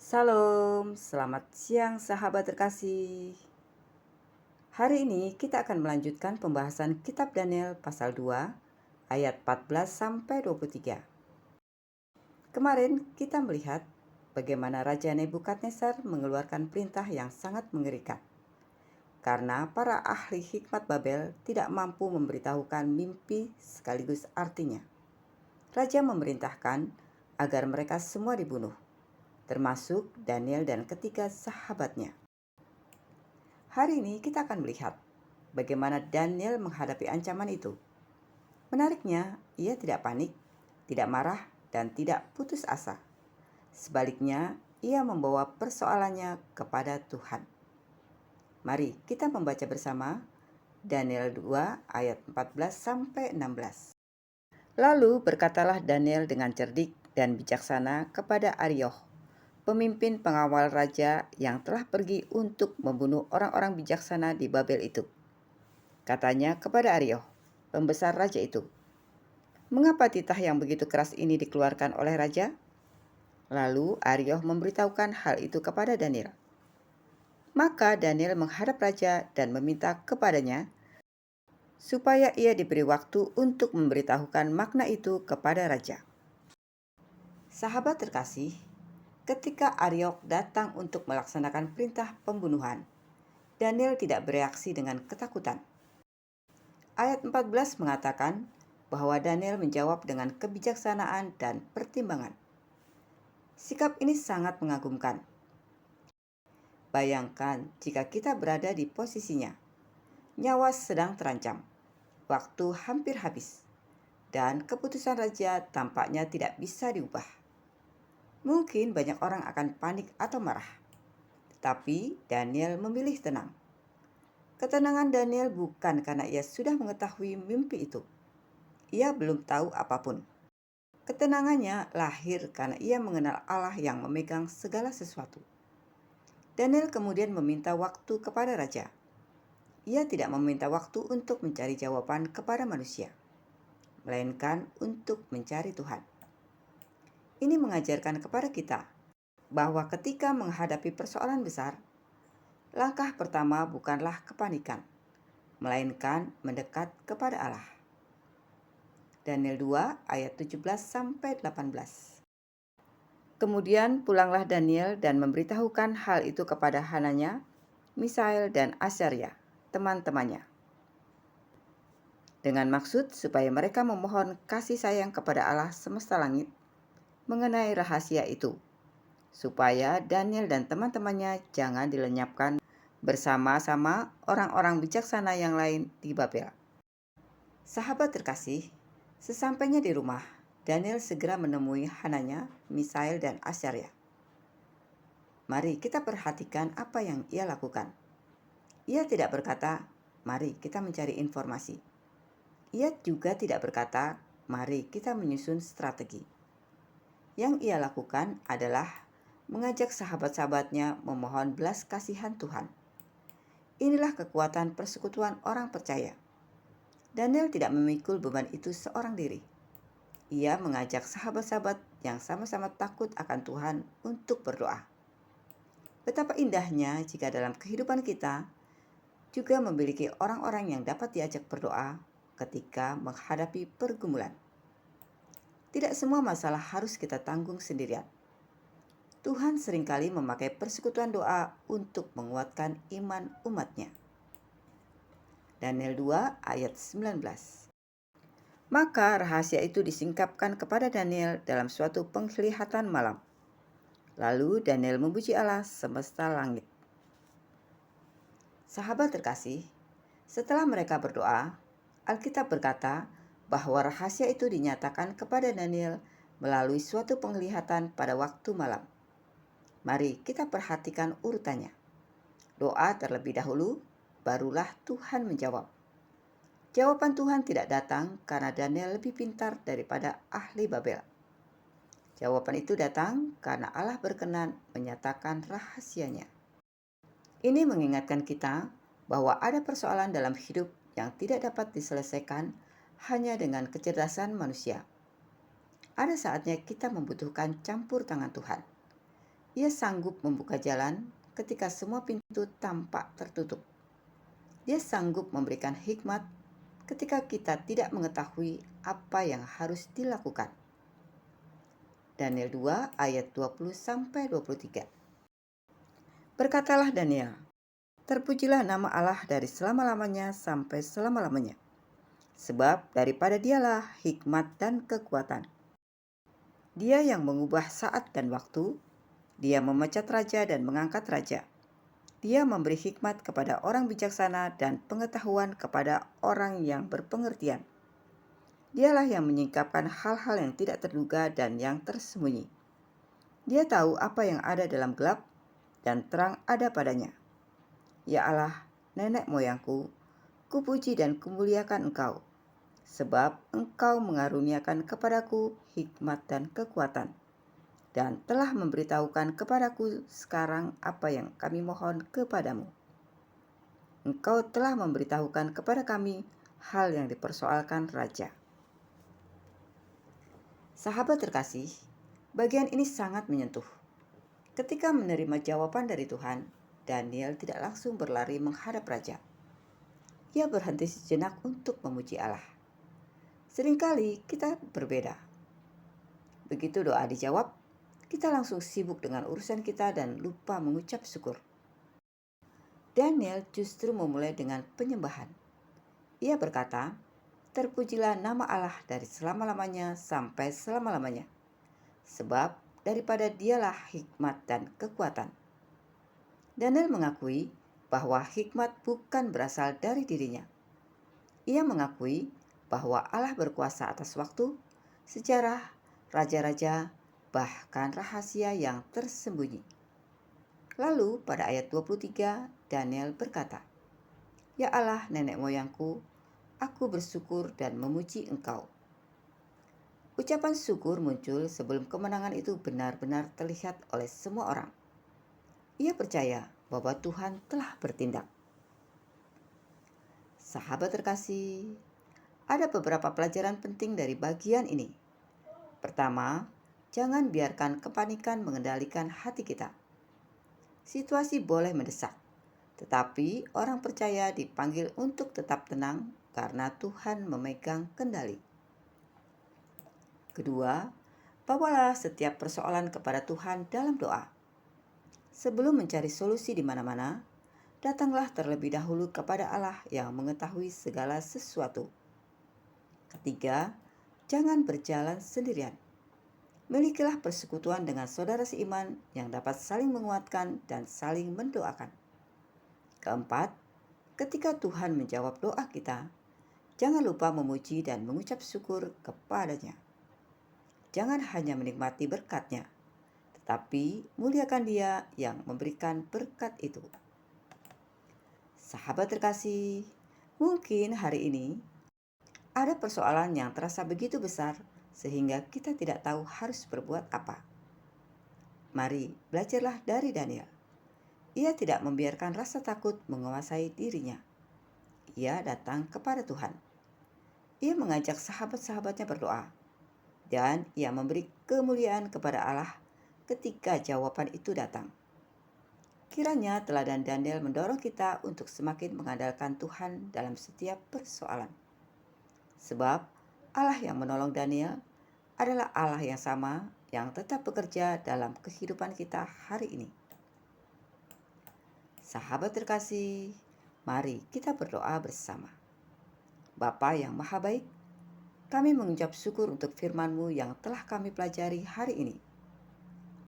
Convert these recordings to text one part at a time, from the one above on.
Salam, selamat siang sahabat terkasih. Hari ini kita akan melanjutkan pembahasan kitab Daniel pasal 2 ayat 14 sampai 23. Kemarin kita melihat bagaimana Raja Nebukadnezar mengeluarkan perintah yang sangat mengerikan. Karena para ahli hikmat Babel tidak mampu memberitahukan mimpi sekaligus artinya. Raja memerintahkan agar mereka semua dibunuh, termasuk Daniel dan ketiga sahabatnya. Hari ini kita akan melihat bagaimana Daniel menghadapi ancaman itu. Menariknya, ia tidak panik, tidak marah, dan tidak putus asa. Sebaliknya, ia membawa persoalannya kepada Tuhan. Mari kita membaca bersama Daniel 2 ayat 14 sampai 16. Lalu berkatalah Daniel dengan cerdik dan bijaksana kepada Arioch, pemimpin pengawal raja yang telah pergi untuk membunuh orang-orang bijaksana di Babel itu. Katanya kepada Arioch, pembesar raja itu, "Mengapa titah yang begitu keras ini dikeluarkan oleh raja?" Lalu Arioch memberitahukan hal itu kepada Daniel. Maka Daniel menghadap raja dan meminta kepadanya supaya ia diberi waktu untuk memberitahukan makna itu kepada raja. Sahabat terkasih, ketika Arioch datang untuk melaksanakan perintah pembunuhan, Daniel tidak bereaksi dengan ketakutan. Ayat 14 mengatakan bahwa Daniel menjawab dengan kebijaksanaan dan pertimbangan. Sikap ini sangat mengagumkan. Bayangkan jika kita berada di posisinya. Nyawa sedang terancam, waktu hampir habis, dan keputusan raja tampaknya tidak bisa diubah. Mungkin banyak orang akan panik atau marah, tetapi Daniel memilih tenang. Ketenangan Daniel bukan karena ia sudah mengetahui mimpi itu. Ia belum tahu apapun. Ketenangannya lahir karena ia mengenal Allah yang memegang segala sesuatu. Daniel kemudian meminta waktu kepada raja. Ia tidak meminta waktu untuk mencari jawaban kepada manusia, melainkan untuk mencari Tuhan. Ini mengajarkan kepada kita bahwa ketika menghadapi persoalan besar, langkah pertama bukanlah kepanikan, melainkan mendekat kepada Allah. Daniel 2 ayat 17 sampai 18. Kemudian pulanglah Daniel dan memberitahukan hal itu kepada Hananya, Misael, dan Azaria, teman-temannya, dengan maksud supaya mereka memohon kasih sayang kepada Allah semesta langit mengenai rahasia itu, supaya Daniel dan teman-temannya jangan dilenyapkan bersama-sama orang-orang bijaksana yang lain di Babel. Sahabat terkasih, sesampainya di rumah, Daniel segera menemui Hananya, Misael, dan Azaria. Mari kita perhatikan apa yang ia lakukan. Ia tidak berkata, "Mari kita mencari informasi." Ia juga tidak berkata, "Mari kita menyusun strategi." Yang ia lakukan adalah mengajak sahabat-sahabatnya memohon belas kasihan Tuhan. Inilah kekuatan persekutuan orang percaya. Daniel tidak memikul beban itu seorang diri. Ia mengajak sahabat-sahabat yang sama-sama takut akan Tuhan untuk berdoa. Betapa indahnya jika dalam kehidupan kita juga memiliki orang-orang yang dapat diajak berdoa ketika menghadapi pergumulan. Tidak semua masalah harus kita tanggung sendirian. Tuhan seringkali memakai persekutuan doa untuk menguatkan iman umatnya. Daniel 2 ayat 19. Maka rahasia itu disingkapkan kepada Daniel dalam suatu penglihatan malam. Lalu Daniel memuji Allah semesta langit. Sahabat terkasih, setelah mereka berdoa, Alkitab berkata bahwa rahasia itu dinyatakan kepada Daniel melalui suatu penglihatan pada waktu malam. Mari kita perhatikan urutannya. Doa terlebih dahulu, barulah Tuhan menjawab. Jawaban Tuhan tidak datang karena Daniel lebih pintar daripada ahli Babel. Jawaban itu datang karena Allah berkenan menyatakan rahasianya. Ini mengingatkan kita bahwa ada persoalan dalam hidup yang tidak dapat diselesaikan hanya dengan kecerdasan manusia. Ada saatnya kita membutuhkan campur tangan Tuhan. Ia sanggup membuka jalan ketika semua pintu tampak tertutup. Dia sanggup memberikan hikmat ketika kita tidak mengetahui apa yang harus dilakukan. Daniel 2 ayat 20-23. Berkatalah Daniel, terpujilah nama Allah dari selama-lamanya sampai selama-lamanya. Sebab daripada dialah hikmat dan kekuatan. Dia yang mengubah saat dan waktu, dia memecat raja dan mengangkat raja. Dia memberi hikmat kepada orang bijaksana dan pengetahuan kepada orang yang berpengertian. Dialah yang menyingkapkan hal-hal yang tidak terduga dan yang tersembunyi. Dia tahu apa yang ada dalam gelap dan terang ada padanya. Ya Allah, nenek moyangku, kupuji dan kumuliakan Engkau, sebab Engkau mengaruniakan kepadaku hikmat dan kekuatan, dan telah memberitahukan kepadaku sekarang apa yang kami mohon kepadamu. Engkau telah memberitahukan kepada kami hal yang dipersoalkan raja. Sahabat terkasih, bagian ini sangat menyentuh. Ketika menerima jawaban dari Tuhan, Daniel tidak langsung berlari menghadap raja. Ia berhenti sejenak untuk memuji Allah. Seringkali kita berbeda. Begitu doa dijawab, kita langsung sibuk dengan urusan kita dan lupa mengucap syukur. Daniel justru memulai dengan penyembahan. Ia berkata, terpujilah nama Allah dari selama-lamanya sampai selama-lamanya. Sebab daripada dialah hikmat dan kekuatan. Daniel mengakui bahwa hikmat bukan berasal dari dirinya. Ia mengakui bahwa Allah berkuasa atas waktu, sejarah, raja-raja, bahkan rahasia yang tersembunyi. Lalu pada ayat 23, Daniel berkata, Ya Allah nenek moyangku, aku bersyukur dan memuji Engkau. Ucapan syukur muncul sebelum kemenangan itu benar-benar terlihat oleh semua orang. Ia percaya bahwa Tuhan telah bertindak. Sahabat terkasih, ada beberapa pelajaran penting dari bagian ini. Pertama, jangan biarkan kepanikan mengendalikan hati kita. Situasi boleh mendesak, tetapi orang percaya dipanggil untuk tetap tenang karena Tuhan memegang kendali. Kedua, bawalah setiap persoalan kepada Tuhan dalam doa. Sebelum mencari solusi di mana-mana, datanglah terlebih dahulu kepada Allah yang mengetahui segala sesuatu. Ketiga, jangan berjalan sendirian. Milikilah persekutuan dengan saudara seiman yang dapat saling menguatkan dan saling mendoakan. Keempat, ketika Tuhan menjawab doa kita, jangan lupa memuji dan mengucap syukur kepada-Nya. Jangan hanya menikmati berkat-Nya, tetapi muliakan Dia yang memberikan berkat itu. Sahabat terkasih, mungkin hari ini ada persoalan yang terasa begitu besar sehingga kita tidak tahu harus berbuat apa. Mari belajarlah dari Daniel. Ia tidak membiarkan rasa takut menguasai dirinya. Ia datang kepada Tuhan. Ia mengajak sahabat-sahabatnya berdoa, dan ia memberi kemuliaan kepada Allah ketika jawaban itu datang. Kiranya teladan Daniel mendorong kita untuk semakin mengandalkan Tuhan dalam setiap persoalan. Sebab Allah yang menolong Daniel adalah Allah yang sama yang tetap bekerja dalam kehidupan kita hari ini. Sahabat terkasih, mari kita berdoa bersama. Bapa yang Maha Baik, kami mengucap syukur untuk firman-Mu yang telah kami pelajari hari ini.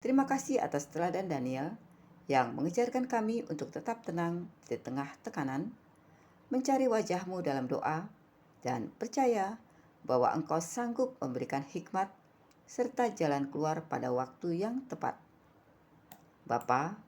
Terima kasih atas teladan Daniel yang mengejarkan kami untuk tetap tenang di tengah tekanan, mencari wajah-Mu dalam doa, dan percaya bahwa Engkau sanggup memberikan hikmat serta jalan keluar pada waktu yang tepat. Bapa,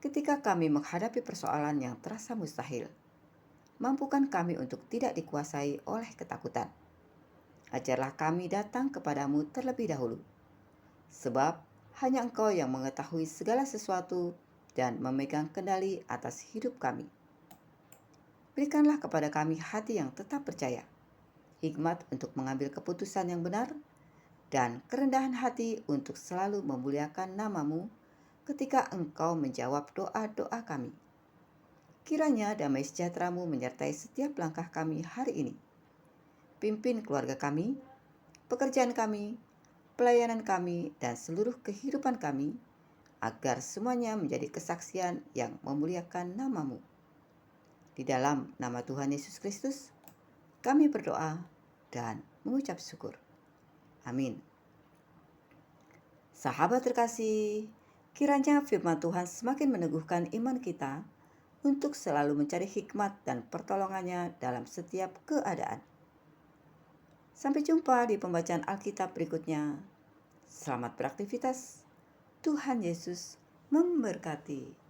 ketika kami menghadapi persoalan yang terasa mustahil, mampukan kami untuk tidak dikuasai oleh ketakutan. Ajarlah kami datang kepadamu terlebih dahulu, sebab hanya Engkau yang mengetahui segala sesuatu dan memegang kendali atas hidup kami. Berikanlah kepada kami hati yang tetap percaya, hikmat untuk mengambil keputusan yang benar, dan kerendahan hati untuk selalu memuliakan nama-Mu ketika Engkau menjawab doa-doa kami. Kiranya damai sejahtera-Mu menyertai setiap langkah kami hari ini. Pimpin keluarga kami, pekerjaan kami, pelayanan kami, dan seluruh kehidupan kami, agar semuanya menjadi kesaksian yang memuliakan nama-Mu. Di dalam nama Tuhan Yesus Kristus, kami berdoa dan mengucap syukur. Amin. Sahabat terkasih, kiranya firman Tuhan semakin meneguhkan iman kita untuk selalu mencari hikmat dan pertolongannya dalam setiap keadaan. Sampai jumpa di pembacaan Alkitab berikutnya. Selamat beraktivitas. Tuhan Yesus memberkati.